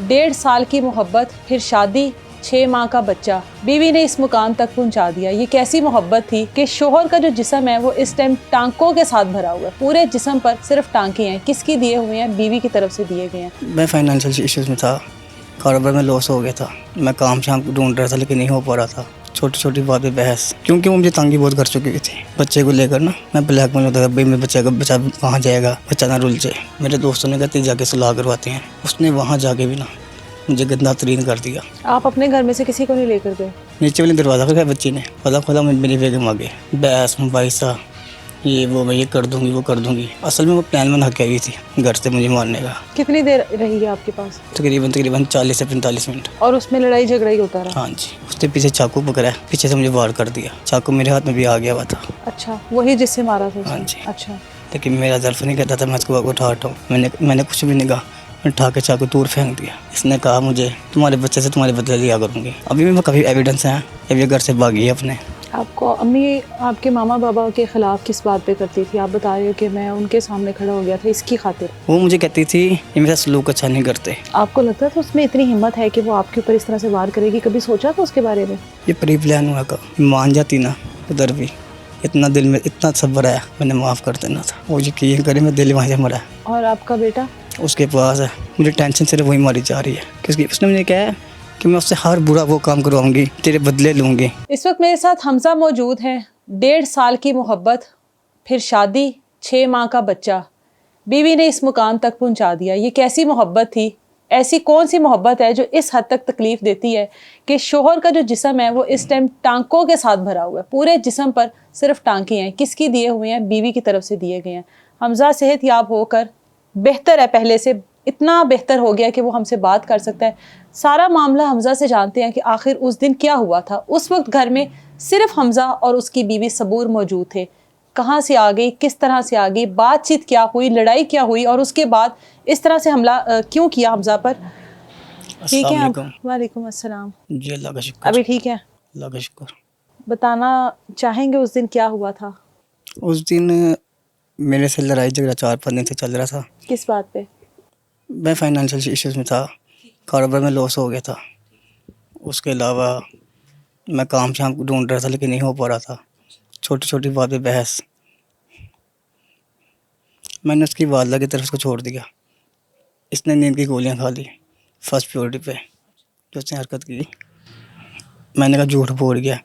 1.5 साल की मोहब्बत, फिर शादी, 6 माह का बच्चा, बीवी ने इस मुकाम तक पहुंचा दिया। ये कैसी मोहब्बत थी कि शोहर का जो जिस्म है वो इस टाइम टांकों के साथ भरा हुआ है, पूरे जिस्म पर सिर्फ टांके हैं। किसकी दिए हुए हैं? बीवी की तरफ से दिए गए हैं। मैं फाइनेंशियल इश्यूज में था, कारोबार में लॉस हो गया था। मैं काम शाम ढूंढ रहा था लेकिन नहीं हो पा रहा था। छोटी छोटी बात पे बहस, क्योंकि वो मुझे तंगी बहुत कर चुकी थी बच्चे को लेकर ना। मैं ब्लैकमेल होता था, भाई मैं बच्चा कहाँ जाएगा, बच्चा ना रुल जाए। मेरे दोस्तों ने कहते जाके सुलह करवाते हैं। उसने वहाँ जाके भी ना मुझे गंदा तरीन कर दिया। आप अपने घर में से किसी को नहीं लेकर गए? नीचे वाले दरवाज़ा खोला, बच्ची ने पता खोला, मेरी बेगम आ गई। बहस मुबाइसा, ये वो, मैं ये कर दूंगी वो कर दूंगी। असल में वो प्लान बना के आई थी घर से मुझे मारने का। कितनी देर रही है आपके पास? तकरीबन 40 से 45 मिनट। और उसमें लड़ाई झगड़ा ही होता रहा? हाँ जी। उसने पीछे चाकू पकड़ा, पीछे से मुझे वार कर दिया। चाकू मेरे हाथ में भी आ गया हुआ था। अच्छा, वही जिससे मारा था उसने? हाँ जी। अच्छा। लेकिन मेरा ज़र्फ नहीं कहता था मैं इसको उठा हटाऊँ। मैंने कुछ भी नहीं कहा, मैं उठा के चाकू दूर फेंक दिया। इसने कहा मुझे तुम्हारे बच्चे से तुम्हारे बदले लिया करूँगी। अभी भी काफ़ी एविडेंस हैं। अभी घर से भागी है अपने। आपको अम्मी आपके मामा बाबा के ख़िलाफ़ किस बात पे करती थी? आप बता रहे हो कि मैं उनके सामने खड़ा हो गया था इसकी खातिर। वो मुझे कहती थी ये मेरा सलूक अच्छा नहीं करते। आपको लगता था उसमें इतनी हिम्मत है कि वो आपके ऊपर इस तरह से वार करेगी? कभी सोचा था उसके बारे में? ये प्री प्लान हुआ का मान जाती ना, उधर भी इतना दिल में इतना सब्र आया, मैंने माफ़ कर देना था। वो यकीन करे मैं दिल वहाँ से मरा। और आपका बेटा? उसके पास है। मुझे टेंशन सिर्फ वही मारी जा रही है, क्योंकि उसने मुझे कहा है कि मैं उससे हर बुरा वो काम करवाऊंगी, तेरे बदले लूँगी। इस वक्त मेरे साथ हमजा मौजूद हैं। 1.5 साल की मोहब्बत, फिर शादी, 6 माह का बच्चा, बीवी ने इस मुकाम तक पहुंचा दिया। ये कैसी मोहब्बत थी? ऐसी कौन सी मोहब्बत है जो इस हद तक तकलीफ़ देती है कि शोहर का जो जिस्म है वो इस टाइम टांकों के साथ भरा हुआ है, पूरे जिस्म पर सिर्फ टांके हैं। किसकी दिए हुए हैं? बीवी की तरफ से दिए गए हैं। हमजा सेहतयाब होकर बेहतर है, पहले से इतना बेहतर हो गया कि वो हमसे बात कर सकता है। सारा मामला हमजा से जानते हैं कि आखिर उस दिन क्या हुआ था। उस वक्त घर में सिर्फ हमजा और उसकी बीवी सबूर मौजूद थे। कहाँ से आ गई, किस तरह से आ गई, बातचीत क्या हुई, लड़ाई क्या हुई और उसके बाद इस तरह से हमला क्यों किया हमजा पर? ठीक है आप? वालेकुम अस्सलाम जी। अल्लाह का शुक्र। अभी ठीक है? अल्लाह का शुक्र। बताना चाहेंगे उस दिन क्या हुआ था? उस दिन मेरे से लड़ाई झगड़ा 4-5 दिन से चल रहा था। किस बात पे? मैं फाइनेंशियल इश्यूज में था, कारोबार में लॉस हो गया था। उसके अलावा मैं काम शाम ढूंढ रहा था लेकिन नहीं हो पा रहा था। छोटी छोटी बात पे बहस। मैंने उसकी वालदा की तरफ उसको छोड़ दिया। इसने नींद की गोलियां खा ली फर्स्ट प्योरिटी पे, जो उसने हरकत की। मैंने कहा झूठ बोल गया,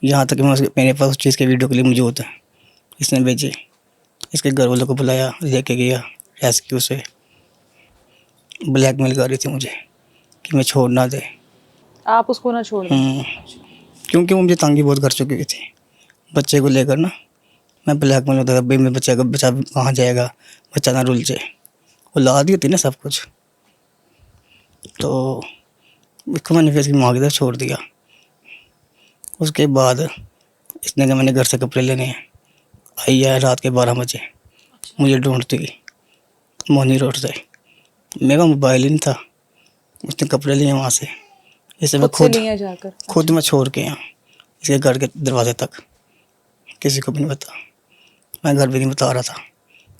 यहाँ तक कि मेरे पास उस चीज़ के वीडियो क्लिप मौजूद है। इसने भेजी, इसके घर वालों को बुलाया, लेके गया रेस्क्यू से। ब्लैकमेल कर रही थी मुझे कि मैं छोड़ ना दे। आप उसको ना छोड़ दें? क्योंकि वो मुझे तंगी बहुत कर चुकी थी बच्चे को लेकर ना। मैं ब्लैकमेल होता था, भाई मैं बच्चा कहाँ जाएगा, बच्चा ना रुल जाए। वो ला दी थी ना सब कुछ, तो इसको मैंने फिर इसकी माँ की तरफ छोड़ दिया। उसके बाद इसने कहा मैंने घर से कपड़े लेने हैं। आई है रात के 12 बजे मुझे ढूंढती मोहनी रोड से। मेरा मोबाइल ही नहीं था। उसने कपड़े लिए वहाँ से। इसे मैं खुद मैं छोड़ के यहाँ इसके घर के दरवाजे तक, किसी को भी नहीं बता। मैं घर भी नहीं बता रहा था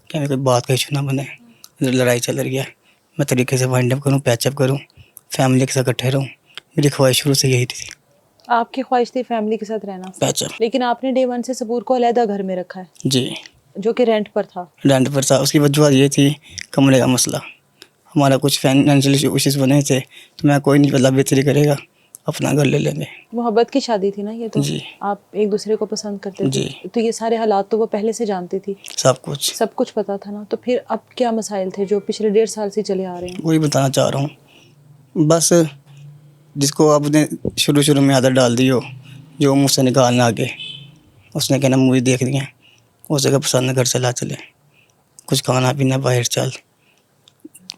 कि मेरी कोई बात का इशू ना बने। इधर लड़ाई चल रही है, मैं तरीके से वाइंड अप करूँ, पैचअप करूँ, फैमिली के साथ इकट्ठे रहूँ। मेरी ख्वाहिश शुरू से यही थी। आपकी ख्वाहिश थी फैमिली के साथ रहना? पैचअप। लेकिन आपने डे 1 से सबूर को अलहदा घर में रखा है? जी। जो कि रेंट पर था? रेंट पर था। उसकी वजह ये थी कमरे का मसला। हमारा कुछ फाइनेंशियल इश्यूज बने थे, तो मैं कोई नहीं बदला बेहतरी करेगा, अपना घर ले लेंगे। मोहब्बत की शादी थी ना ये तो? जी। आप एक दूसरे को पसंद करते थे? जी। तो ये सारे हालात तो वो पहले से जानती थी? सब कुछ पता था ना। तो फिर अब क्या मसाइल थे जो पिछले 1.5 साल से चले आ रहे हैं? वही बताना चाह रहा हूँ। बस जिसको आपने शुरू में आदत डाल दी हो, जो मुझसे निकालना आगे, उसने कहना मूवी देख रही है, उस जगह पसंद घर चला चले, कुछ खाना पीना बाहर चल।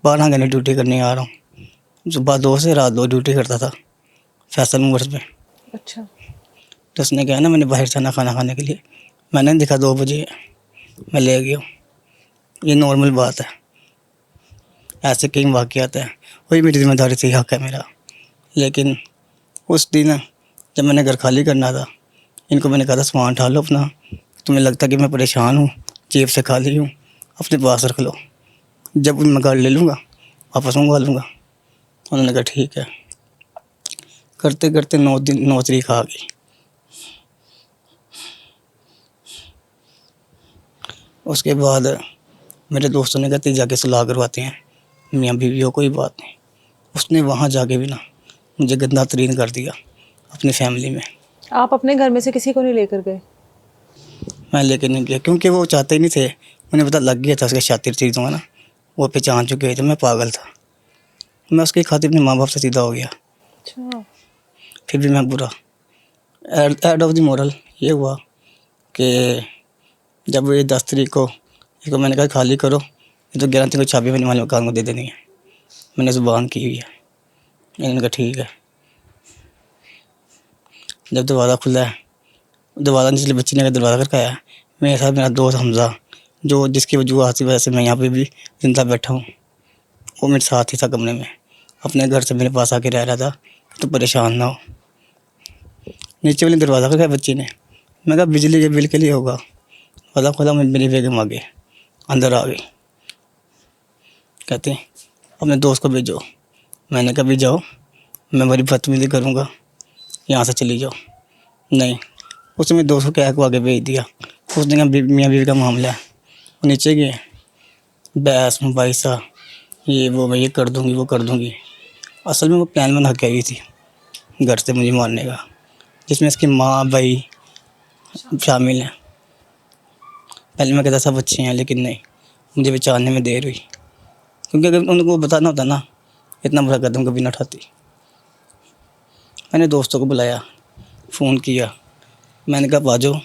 12 घंटे ड्यूटी करने आ रहा हूँ। सुबह 2 से रात 2 ड्यूटी करता था फैसल मोटर्स पे। अच्छा। तो उसने कहा ना मैंने बाहर जाना खाना खाने के लिए। मैंने देखा 2 बजे मैं ले गया। ये नॉर्मल बात है, ऐसे कई वाक़यात हैं। वही मेरी जिम्मेदारी थी, हक़ है मेरा। लेकिन उस दिन जब मैंने घर खाली करना था, इनको मैंने कहा था सामान उठा लो अपना, तुम्हें लगता कि मैं परेशान हूँ, जेब से खाली हूँ, अपने पास रख लो, जब मैं घर ले लूँगा वापस मंगवा लूँगा। उन्होंने कहा ठीक है। करते करते 9 तारीख आ गई। उसके बाद मेरे दोस्तों ने कहा तेरी जाके सुलह करवाते हैं, मियाँ बीवी हो कोई बात नहीं। उसने वहाँ जाके भी ना मुझे गंदा तरीन कर दिया अपनी फैमिली में। आप अपने घर में से किसी को नहीं लेकर गए? मैं लेके नहीं गया क्योंकि वो चाहते ही नहीं थे। उन्हें पता लग गया था उसके शातिर चीज़ों का ना, वो पहचान चुके थे मैं पागल था। मैं उसकी खातिर अपने माँ बाप से सीधा हो गया। अच्छा। फिर भी मैं बुरा। एड ऑफ द मोरल ये हुआ कि जब ये 10 तारीख को इसको मैंने कहा खाली करो, ये तो 11 तारीख को चाबी मैंने वाले मकान को दे देनी है। मैंने ज़ुबान की हुई है। मैंने कहा ठीक है। जब दरवाज़ा खुला है, दरवाज़ा निचले बच्ची ने दरवाज़ा करके आया, मेरे साथ मेरा दोस्त हमज़ा, जो जिसकी वजूहत की वजह से मैं यहाँ पे भी ज़िंदा बैठा हूँ, वो मेरे साथ ही था कमरे में। अपने घर से मेरे पास आके रह रहा था तो परेशान ना हो। नीचे वाले दरवाज़ा खोला बच्ची ने। मैं कहा बिजली के बिल के लिए होगा। दरवाज़ा खोला, मेरी बेगम आ गई, अंदर आ गई। कहते अपने दोस्त को भेजो। मैंने कहा भी जाओ, मैं बड़ी बदतमीज़ी करूँगा, यहाँ से चली जाओ। नहीं, उसने मेरे दोस्त को क्या को आगे भेज दिया। उसने कहा मियाँ बीवी का मामला है। वो नीचे गए, बहस मुबाइसा, ये वो, मैं ये कर दूँगी वो कर दूँगी। असल में वो प्लान बना के आई थी घर से मुझे मारने का, जिसमें इसकी माँ भाई शामिल हैं। पहले मैं कहता सब अच्छे हैं, लेकिन नहीं, मुझे बचाने में देर हुई। क्योंकि अगर उनको बताना होता ना, इतना बुरा कदम कभी ना उठाती। मैंने दोस्तों को बुलाया, फ़ोन किया, मैंने कहा आ जाओ,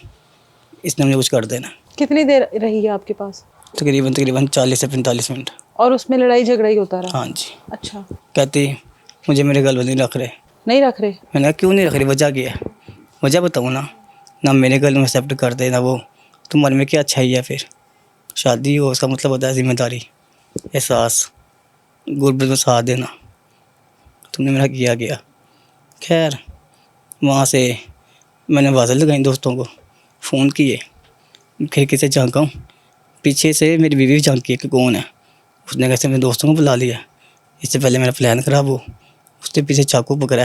इसने मुझे कुछ कर देना। कितनी देर रही है आपके पास? तकरीबन 40 से 45 मिनट। और उसमें लड़ाई झगड़ा ही होता रहा? हाँ जी। अच्छा। कहती मुझे मेरे गल नहीं रख रहे। नहीं रख रहे? मैंने कहा क्यों नहीं रख रही, वजह क्या है? वजह बताऊँ ना मेरे गल में एक्सेप्ट करते ना वो, तुम्हारे में क्या अच्छाई है? फिर शादी हो उसका मतलब होता है जिम्मेदारी, एहसास, गुर्बत में साथ देना। तुमने मेरा किया गया। खैर वहाँ से मैंने आवाज़ें लगाई दोस्तों को, फ़ोन किए, खिड़की से झांका हूँ, पीछे से मेरी बीवी भी झांकी है कि कौन है। उसने कैसे मेरे दोस्तों को बुला लिया, इससे पहले मेरा प्लान खराब हो। उसने पीछे चाकू पकड़ा,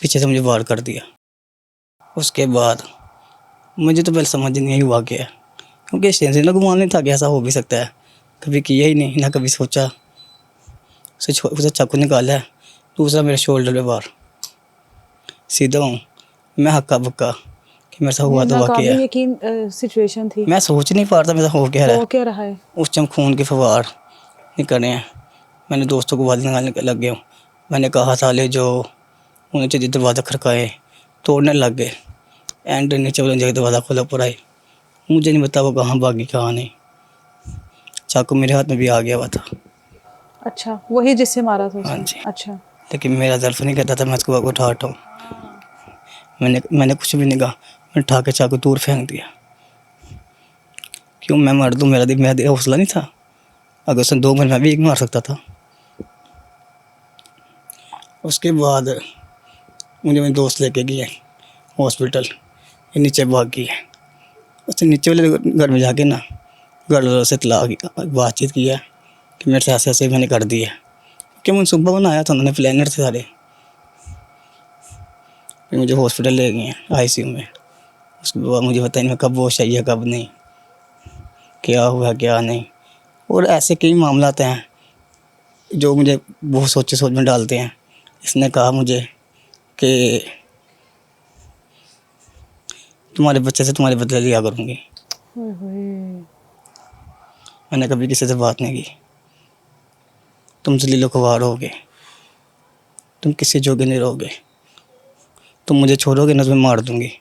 पीछे से मुझे वार कर दिया। उसके बाद मुझे तो पहले समझ नहीं आई हुआ क्या है, क्योंकि सेंस ना गुमान नहीं था कि ऐसा हो भी सकता है। कभी किया ही नहीं ना, कभी सोचा। उसे चाकू निकाला है, दूसरा मेरे शोल्डर पे वार। सीधा हूँ मैं, हक्का बक्का कि मेरे साथ हुआ तो वाकई है। यकीन सिचुएशन थी। मैं सोच नहीं पा रहा था मेरे साथ हो क्या रहा है। उस टाइम खून के फवार निकल रहे हैं। मैंने दोस्तों को आवाज़ निकालने लग गया हूँ। मैंने कहा साले जो उन्हें चाहिए दरवाज़ा खड़काए, तोड़ने लग गए। एंड नीचे वाले जगह दरवाज़ा खोला ऊपर आए। मुझे नहीं पता वो कहाँ भागी कहाँ नहीं। चाकू मेरे हाथ में भी आ गया हुआ था। अच्छा, वही जिससे मारा था उसने? हाँ जी। अच्छा। लेकिन मेरा ज़र्फ नहीं कहता था मैं उसको उठा हटाऊँ। मैंने कुछ भी नहीं कहा, मैंने उठा के चाकू दूर फेंक दिया। क्यों मैं मार दूँ? मेरा दिल हौसला नहीं था। अगर उसने 2 मिनट में भी एक मार सकता था। उसके बाद मुझे मेरे दोस्त लेके गए हॉस्पिटल। ये नीचे भाग गई है। उसने नीचे वाले घर में जाके ना घर वालों से बातचीत किया कि मेरे से ऐसे मैंने कर दिया। कि मैं सुबह बनाया था, उन्होंने प्लानर थे सारे। फिर मुझे हॉस्पिटल ले गए हैं ICU में। उसके बाद मुझे पता नहीं कब वो सही है कब नहीं, क्या हुआ क्या नहीं। और ऐसे कई मामलात हैं जो मुझे बहुत सोच में डालते हैं। इसने कहा मुझे कि तुम्हारे बच्चे से तुम्हारे बदले लिया करूँगी। मैंने कभी किसी से बात नहीं की। तुम जलीलो ख्वार रहोगे, तुम किसी जोगे नहीं रहोगे, तुम मुझे छोड़ोगे ना तो मैं मार दूँगी।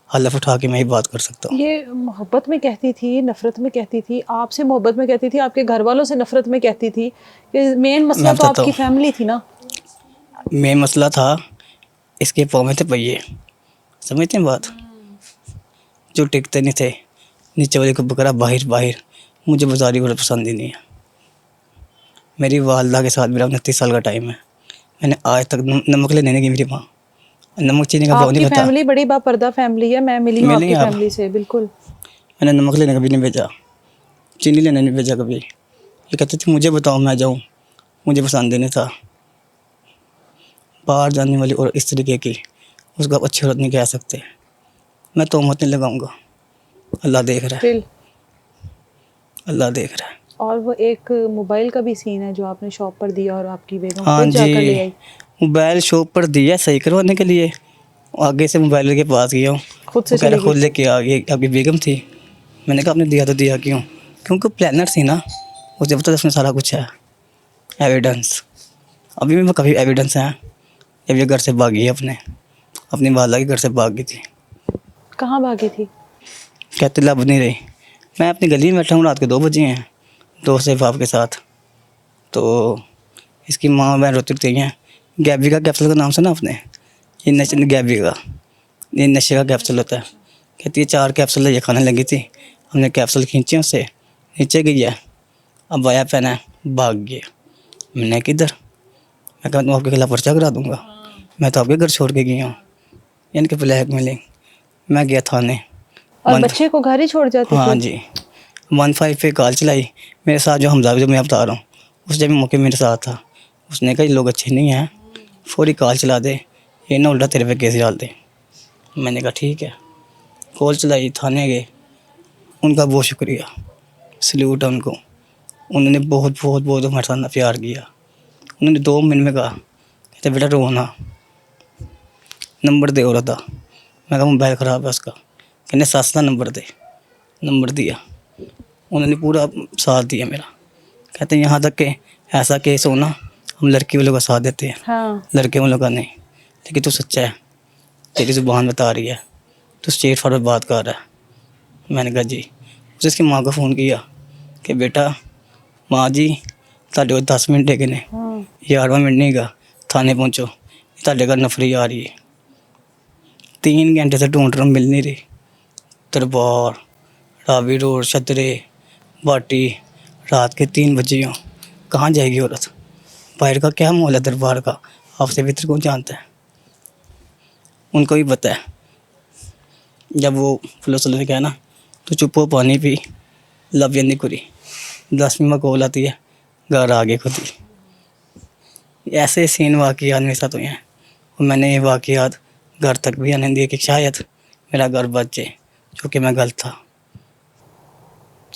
हलफ उठा के मैं ही बात कर सकता हूँ। ये मोहब्बत में कहती थी, नफरत में कहती थी? आपसे मोहब्बत में कहती थी, आपके घर वालों से नफरत में कहती थी? मेन मसला तो आपकी फैमिली थी ना? मेन मसला था इसके पाँव में थे पहिए, समझते हैं बात, जो टिकते नहीं थे। नीचे वाले को बकरा बाहर। मुझे बाजारी बड़ा पसंद ही नहीं है। मेरी वालदा के साथ मेरा 29 साल का टाइम है। मैंने आज तक नमक लेने नहीं गई मेरी माँ। नमक चीनी का भाव नहीं पता। फैमिली बड़ी बापर्दा फैमिली है, मैं मिली हूँ आपकी फैमिली से। बिल्कुल। मैंने नमक लेने कभी नहीं भेजा, चीनी लेने नहीं भेजा कभी। ये कहते थे मुझे बताओ मैं जाऊँ, मुझे पसंद ही नहीं था। बाहर जाने वाली और इस तरीके की, उसको आप अच्छी औरत नहीं कह सकते। मैं तोहमत नहीं लगाऊंगा, अल्लाह देख रहा है, बिल अल्लाह देख रहा है। और वो एक मोबाइल का भी सीन है जो आपने शॉप पर दिया और आपकी बेगम हाँ खुद जाकर ले जी, आई। मोबाइल शॉप पर दिया सही करवाने के लिए, आगे से मोबाइल के पास गया हूँ, खुद से वो कह रहा चली खुद गई। लेके आ गई, आपकी बेगम थी। मैंने कहा आपने दिया तो दिया क्यों? क्योंकि प्लानर थी ना, मुझे पता था उसमें सारा कुछ है, एविडेंस। अभी भी काफ़ी एविडेंस हैं। जब ये घर से भागी है, अपनी वाला के घर से भाग गई थी, कहाँ भागी थी? कहते लब नहीं रही। मैं अपनी गली में बैठा हूँ, रात के 2 बजे हैं, दोस्त से बाप के साथ। तो इसकी माँ बहन रोती रहती हैं। गैबी का कैप्सूल का नाम सुना आपने? ये नशे, गैबी का, ये नशे का कैप्सूल होता है। कहती है 4 कैप्सूल ये खाने लगी थी, हमने कैप्सूल खींचे उससे, नीचे गई है, अब आया पहना है, भाग गया। मैंने किधर? मैं कहा तुम आपके खिलाफ पर्चा करा दूँगा, मैं तो आपके घर छोड़ के गया हूँ। इनके ब्लैकमेलिंग। मैं गया थाने। और वन बच्चे को घर ही छोड़ जाती हाँ थी? जी, 15 पे कॉल चलाई मेरे साथ, जो हमजा जो मैं बता रहा हूँ, उस जब मौके मेरे साथ था। उसने कहा ये लोग अच्छे नहीं हैं, फौरी कॉल चला दे, ये ना उल्टा तेरे पे केस डाल दे। मैंने कहा ठीक है। कॉल चलाई, थाने गए, उनका बहुत शुक्रिया, सल्यूट है उनको। उन्होंने बहुत बहुत बहुत हमारे साथ प्यार किया। उन्होंने 2 मिनट में कहा, कहते बेटा रोना, नंबर दे हो रहा था। मैं कहा मोबाइल ख़राब है उसका। कहने सास्ता नंबर दे, नंबर दिया। उन्होंने पूरा साथ दिया मेरा। कहते हैं यहाँ तक कि ऐसा केस हो ना, हम लड़की वालों का साथ देते हैं, हाँ। लड़के वालों का नहीं। लेकिन तू सच्चा है, तेरी ज़ुबान बता रही है, तू स्ट्रेट फॉरवर्ड बात कर रहा है। मैंने कहा जी। उसने उसकी माँ को फ़ोन किया कि बेटा माँ जी ਤੁਹਾਡੇ ਕੋਲ 10 मिनट ਹੈਗੇ ਨੇ, हाँ। 11वां मिनट नहीं गा, थाने पहुँचो, ਤੁਹਾਡੇ घर नफरी आ रही है। 3 घंटे से ढूंढ रहा हूँ, मिल नहीं रही। दरबार, रावी रोड, छतरे, बाटी, रात के 3 बजे हो, कहाँ जाएगी औरत? बाहर का क्या माहौल है दरबार का, आपसे भीतर कौन जानता है? उनको भी पता है। जब वो पुलिस वाले ने कहा ना तो चुप हो, पानी पी, लब नहीं करी, 10 मिनट में कॉल आती है, घर आ गए खुद ही। ऐसे सीन वाक़यात मेरे साथ हुए हैं, और मैंने ये वाक़यात घर तक भी आने दिए कि शायद मेरा घर बच जाए, जो कि मैं गलत था।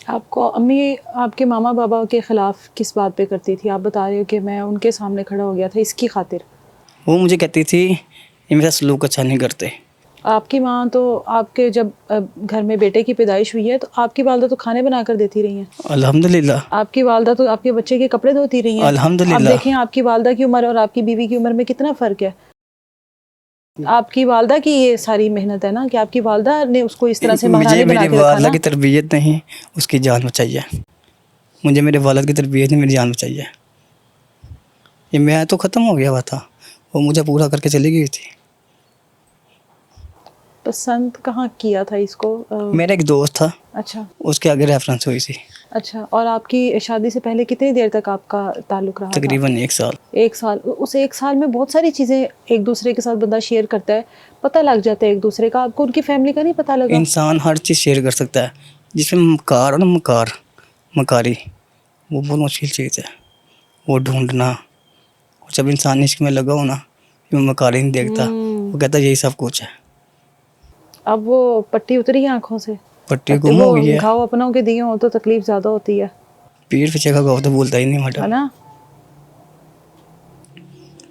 आपको अम्मी आपके मामा बाबा के ख़िलाफ़ किस बात पे करती थी? आप बता रहे हो कि मैं उनके सामने खड़ा हो गया था इसकी खातिर। वो मुझे कहती थी ये मेरा सलूक अच्छा नहीं करते। आपकी माँ तो आपके जब घर में बेटे की पैदाइश हुई है तो आपकी वालदा तो खाने बना कर देती रही हैं। अल्हम्दुलिल्लाह, आपकी वालदा तो आपके बच्चे के कपड़े धोती रही हैं। आप अल्हम्दुलिल्लाह। देखें आपकी वालदा की उम्र और आपकी बीवी की उम्र में कितना फ़र्क है। आपकी वालदा की ये सारी मेहनत है ना कि आपकी वालदा ने उसको इस तरह से मुझे महारानी बना मेरे के रखा वाला ना। की तरबियत नहीं, उसकी जान बचाई है। मुझे मेरे वालद की तरबियत नहीं, मेरी जान बचाई है। ये मैं तो ख़त्म हो गया हुआ था, वो मुझे पूरा करके चली गई थी। पसंद कहाँ किया था इसको? मेरा एक दोस्त था, अच्छा उसके आगे रेफरेंस हुई थी। अच्छा। और आपकी शादी से पहले कितनी देर तक आपका ताल्लुक़ रहा था? तकरीबन 1 साल। 1 साल। उस 1 साल में बहुत सारी चीज़ें एक दूसरे के साथ बंदा शेयर करता है, पता लग जाता है एक दूसरे का। आपको उनकी फैमिली का नहीं पता लगा? इंसान हर चीज़ शेयर कर सकता है, जिसमें मकार हो ना, मकारी, वो बहुत मुश्किल चीज़ है, वो ढूंढना। और जब इंसान इश्क में लगा हो ना, वो मकारी नहीं देखता, वो कहता यही सब कुछ है। अब वो पट्टी उतरी है आँखों से? पट्टी गुम हो गई है। घाव अपनों के दिए हो तो तकलीफ ज़्यादा होती है, पीठ पीछे का गौ तो भूलता ही नहीं है मैडम, ना?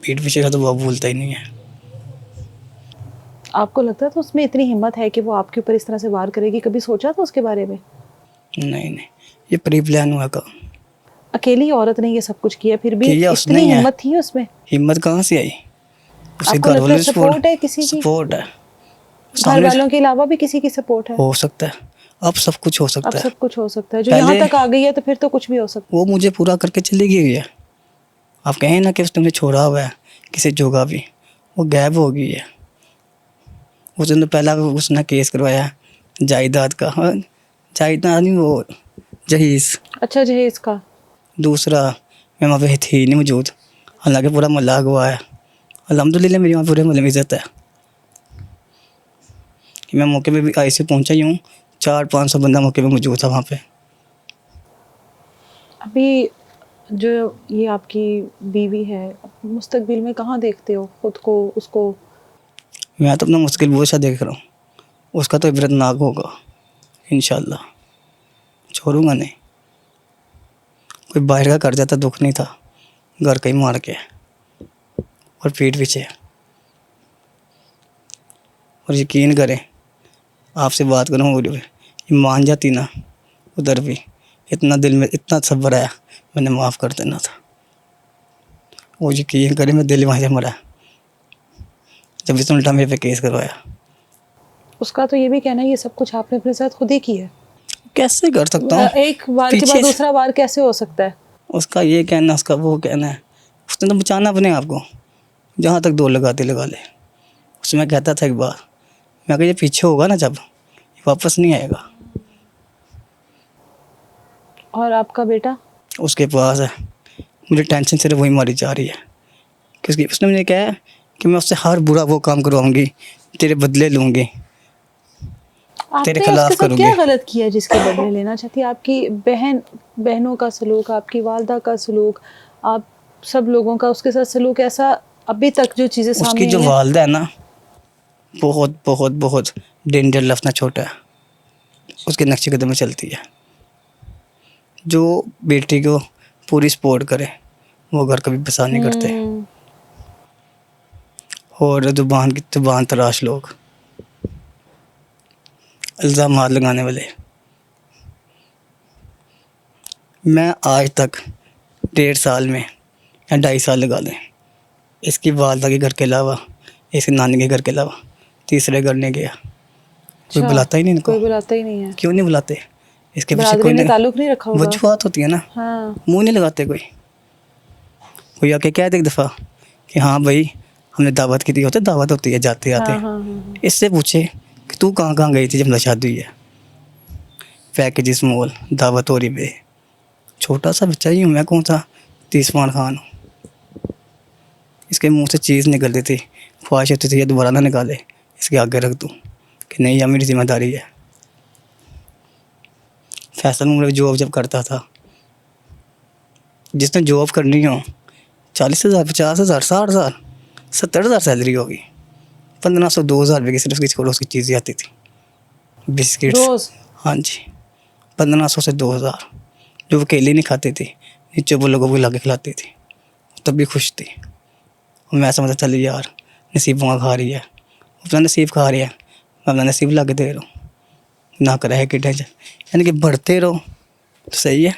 पीठ पीछे का तो वो भूलता ही नहीं है। आपको लगता था उसमें इतनी हिम्मत है कि वो आपके ऊपर इस तरह से वार करेगी? कभी सोचा था उसके बारे में? नहीं, ये प्री प्लान हुआ का। अकेली औरत ने ये सब कुछ किया, फिर भी किया उसने इतनी ही है। हिम्मत थी उसमें? हिम्मत कहाँ से आई? उसके आपको घर लगता है वालों की सपोर्ट है किसी की? सपोर्ट है, घर सामने वालों के अलावा भी किसी की सपोर्ट है? हो सकता है, अब सब कुछ हो अब सकता है। सब कुछ हो सकता है। जो यहाँ पहले तक आ गई है तो फिर तो कुछ भी हो सकता वो मुझे पूरा करके चली गई है। आप कहें ना कि उसने मुझे छोड़ा हुआ है किसी जगह भी, वो गायब हो गई है। उसने पहला उसने केस करवाया जायदाद का, हाँ, जायदाद नहीं, वो जहीज़। है। अच्छा जहेज का? दूसरा, मैं वहाँ पे थी नहीं मौजूद, हालांकि पूरा मोहल्ला हुआ है। अल्हम्दुलिल्लाह मेरी वहाँ पूरे मोहल्ले में इज़्ज़त है कि मैं मौके पे भी ऐसे पहुँचा ही हूँ, 400-500 बंदा मौके पे मौजूद था वहाँ पे। अभी जो ये आपकी बीवी है, मुस्तकबिल में कहाँ देखते हो खुद को, उसको? मैं तो अपना मुश्किल बहुत सा देख रहा हूँ, उसका तो इबरतनाक होगा इंशाल्लाह। छोड़ूंगा नहीं। कोई बाहर का कर जाता दुख नहीं था, घर का ही मार के और पीठ पीछे। और यकीन करें, आपसे बात करूँ और ये मान जाती ना, उधर भी इतना दिल में इतना सब्र आया, मैंने माफ़ कर देना था। वो यकीन करें, मैं दिल वहाँ से मरा जब इसने उल्टा मेरे पे केस करवाया। उसका तो ये भी कहना है ये सब कुछ आपने अपने साथ खुद ही किया कैसे कर सकता हूँ? है। एक बार के पीछे बाद से- दूसरा बार कैसे हो सकता है? उसका ये कहना, उसका वो कहना है। उसने तो बचाना अपने आप को, जहाँ तक दो लगाते लगा ले। उसमें कहता था एक बार, मैं कहा ये पीछे होगा ना जब, ये वापस नहीं आएगा। और आपका बेटा? उसके पास है। मुझे टेंशन सिर्फ वही मारी जा रही है, क्योंकि उसने मुझे कहा है कि मैं उससे हर बुरा वो काम करवाऊंगी, तेरे बदले लूँगी, तेरे आपने उसके खिलाफ साथ करूँगी। क्या गलत किया जिसके बदले लेना चाहती है? आपकी बहनों का सलूक, आपकी वालदा का सलूक, आप सब लोगों का उसके साथ सलूक ऐसा अभी तक जो चीज़ें उसकी सामने जो आई हैं? वालदा है ना, बहुत बहुत बहुत डेंजर लफ्ना छोटा है, उसके नक्शे कदम में चलती है। जो बेटी को पूरी सपोर्ट करे वो घर कभी पसंद नहीं करते। हम्म, और जुबान की जुबान तराश लोग, इल्ज़ाम लगाने वाले। मैं आज तक 1.5 साल में या 2.5 साल लगा लें, इसकी वालदा के घर के अलावा, इसकी नानी के घर के अलावा तीसरे घर नहीं गया। कोई अच्छा, बुलाता ही नहीं इनको। कोई बुलाता ही नहीं है। क्यों नहीं बुलाते? इसके पीछे बरादरी कोई ने नहीं, ताल्लुक नहीं रखा होगा। वजूहत होती है ना। हाँ, मुंह नहीं लगाते कोई आके कह दे एक दफ़ा कि हाँ भाई हमने दावत की थी, होते दावत होती है जाते हाँ, आते। हाँ, हाँ। इससे पूछे कि तू कहाँ कहाँ गई थी जब शादी हुई है। पैकेज मॉल दावत हो रही बे, छोटा सा बच्चा ही हूँ मैं, कौन सा 30 पान खान हूँ। इसके मुंह से चीज़ निकलती थी, ख्वाहिश होती थी ये दोबारा ना निकाले, इसके आगे रख दूँ कि नहीं यह मेरी जिम्मेदारी है। फैसल में जॉब जब करता था, जिसने जॉब करनी हो 40,000 50,000 60,000 70,000 सैलरी होगी, 1500 2,000 रुपये की सिर्फ किसी को रोज़ की चीज़ें आती थी, बिस्किट्स। रोज? हाँ जी, 1500 से 2,000, जो वो अकेली नहीं खाती थी, नीचे वो लोगों को ला के खिलाती थी, तब भी खुश थी। और मैं समझता चली यार नसीबों का खा रही है, अपना नसीब खा रही है, मैं अपना नसीब ला के दे रहा हूँ, ना करे है कि टेंशन। यानी कि बढ़ते रहो तो सही है,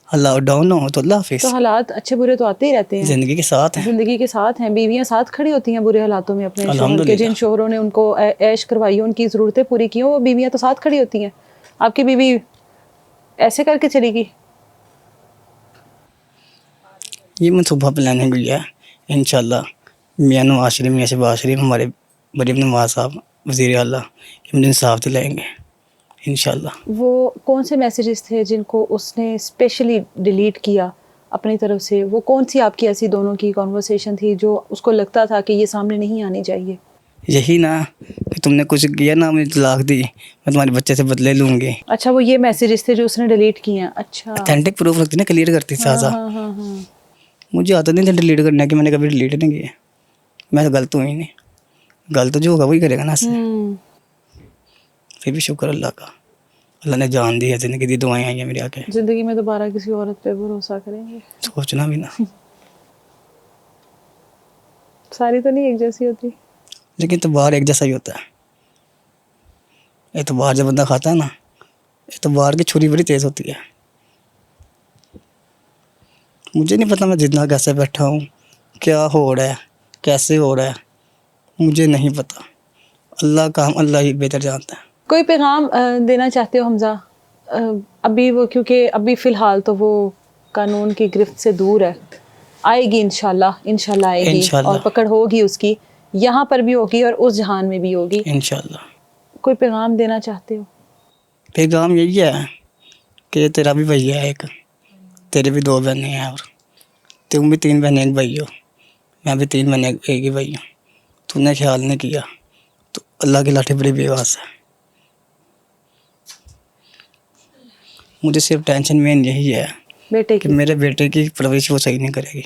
अल्लाह डाउन हो तो अल्लाह हाफिज़। तो हालात अच्छे बुरे तो आते ही रहते हैं, ज़िंदगी के साथ है। जिंदगी के साथ हैं। बीवियां साथ खड़ी होती हैं बुरे हालातों में अपने शोहर के। अल्हम्दुलिल्लाह। जिन शोहरों ने उनको ऐश करवाई, उनकी ज़रूरतें पूरी की, वो बीवियां तो साथ खड़ी होती हैं। आपकी बीवी ऐसे करके चली गई? ये मनसूबा प्लानिंग हुई है इंशाल्लाह। मियाँ नवाज शरीफ, मियाँ शहबाज शरीफ, हमारे मरीम नवाज साहब वज़ीर आला इमरान साहब दिलाएंगे इंशाल्लाह। वो कौन से मैसेजेस थे जिनको उसने स्पेशली डिलीट किया अपनी तरफ से? वो कौन सी आपकी ऐसी दोनों की कॉन्वर्सेशन थी जो उसको लगता था कि ये सामने नहीं आनी चाहिए? यही ना कि तुमने कुछ किया ना, मुझे तलाक दी, मैं तुम्हारे बच्चे से बदले लूँगी। अच्छा, वो ये मैसेजेस थे जो उसने डिलीट किए हैं। अच्छा, अथेंटिक प्रूफ रखती ना, क्लियर करती हाँ, साजा। हाँ, हाँ, हाँ। मुझे आदत नहीं था डिलीट करने की, मैंने कभी डिलीट नहीं किया। मैं तो गलत हूँ ही नहीं, गलत जो होगा वही करेगा ना इससे। फिर भी शुक्र अल्लाह का, अल्लाह ने जान दी है, ज़िंदगी दी, दुआएं आई हैं मेरे आके। जिंदगी में दोबारा किसी औरत पे भरोसा करेंगे? सोचना भी ना। सारी तो नहीं एक जैसी होती। लेकिन इतबार एक जैसा ही होता है। इतबार जब बंदा खाता है ना, इतबार की छुरी बड़ी तेज़ होती है। मुझे नहीं पता मैं जितना कैसे बैठा हूँ, क्या हो रहा है, कैसे हो रहा है, मुझे नहीं पता। अल्लाह का, हम अल्लाह ही बेहतर जानता है। कोई पैगाम देना चाहते हो हमजा? अभी वो, क्योंकि अभी फ़िलहाल तो वो कानून की गिरफ्त से दूर है, आएगी इंशाल्लाह, इंशाल्लाह आएगी इंशाल्लाह। और पकड़ होगी उसकी, यहाँ पर भी होगी और उस जहान में भी होगी। इंशाल्लाह। कोई पैगाम देना चाहते हो? पैगाम यही है कि तेरा भी भैया है एक, तेरे भी 2 बहनें हैं, और तुम भी 3 बहनें एक भाई हो, मैं भी 3 बहनें एक ही भाई हूँ। तूने ख्याल नहीं किया तो अल्लाह की लाठी बड़ी बेवास है। मुझे सिर्फ टेंशन मेन यही है बेटे कि की। मेरे बेटे की परवरिश वो सही नहीं करेगी।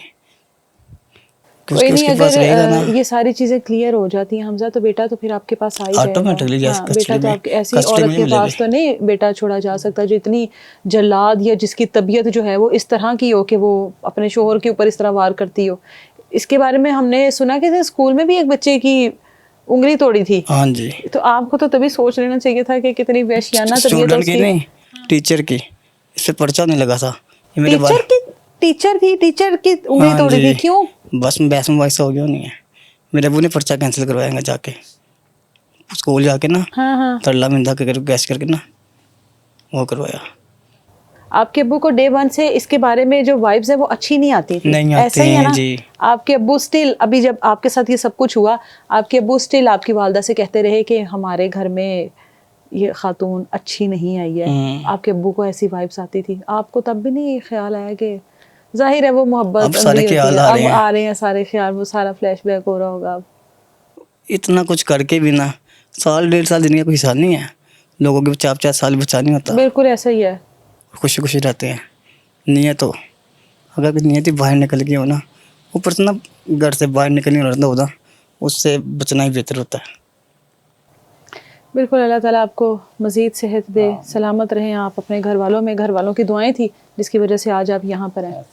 कि कोई नहीं, उसके पास रहेगा अगर ना ये सारी चीजें क्लियर हो जाती हैं हमजा, तो बेटा तो फिर आपके पास आ ही जाएगा। ऑटोमेटिकली, जैसे हाँ, बेटा कस्टडी तो में, आपके, ऐसी कस्टडी औरत में के ले ले। पास तो नहीं बेटा छोड़ा जा सकता जो इतनी जल्लाद या जिसकी तबीयत जो है वो इस तरह की हो कि वो अपने शोहर के ऊपर इस तरह वार करती हो। इसके बारे में हमने सुना कि स्कूल में भी एक बच्चे की उंगली तोड़ी थी। हाँ जी, तो आपको तो तभी सोच लेना चाहिए था कि कितनी वहशियाना तबीयत है स्टूडेंट की उसकी। नहीं, टीचर की। इससे पर्चा नहीं लगा था ये मेरे बार। टीचर थी, टीचर की उंगली हाँ तोड़ी थी, जी, क्यों? बस में बहस में वैसा हो गया नहीं है। मेरे अबू ने पर्चा कैंसिल करवाएंगे जाके स्कूल जाके ना, हाँ हाँ। तरला मिंदा के गैस करके ना वो करवाया। आपके अब्बू को डे वन से इसके बारे में जो वाइब्स है वो अच्छी नहीं आती थी, नहीं ऐसा आते ही है हैं ना? जी। आपके अब्बू स्टिल, अभी जब आपके साथ ये सब कुछ हुआ, आपके अब्बू स्टिल आपकी वालदा से कहते रहे कि हमारे घर में ये खातून अच्छी नहीं आई है। आपके अब्बू को ऐसी वाइब्स आती थी, आपको तब भी नहीं ख्याल आया कि जाहिर है वो मोहब्बत अब सारे अंधी होती ख्याल है, आ अब रहे हैं। आ रहे हैं सारे ख्याल, वो सारा फ्लैशबैक हो रहा होगा अब। इतना कुछ करके भी ना, साल 1.5 साल जिंदगी का कोई हिसाब नहीं है। लोगों के 4-4 साल बचा नहीं होता, बिल्कुल ऐसा ही है। खुशी खुशी रहते हैं। नियत हो, अगर कोई नियत ही बाहर निकल गई हो ना, ऊपर से ना घर से बाहर निकलने वाला होता, उससे बचना ही बेहतर होता है। बिल्कुल, अल्लाह ताला आपको मज़ीद सेहत दे, सलामत रहें आप, अपने घर वालों में, घर वालों की दुआएं थी जिसकी वजह से आज आप यहाँ पर हैं।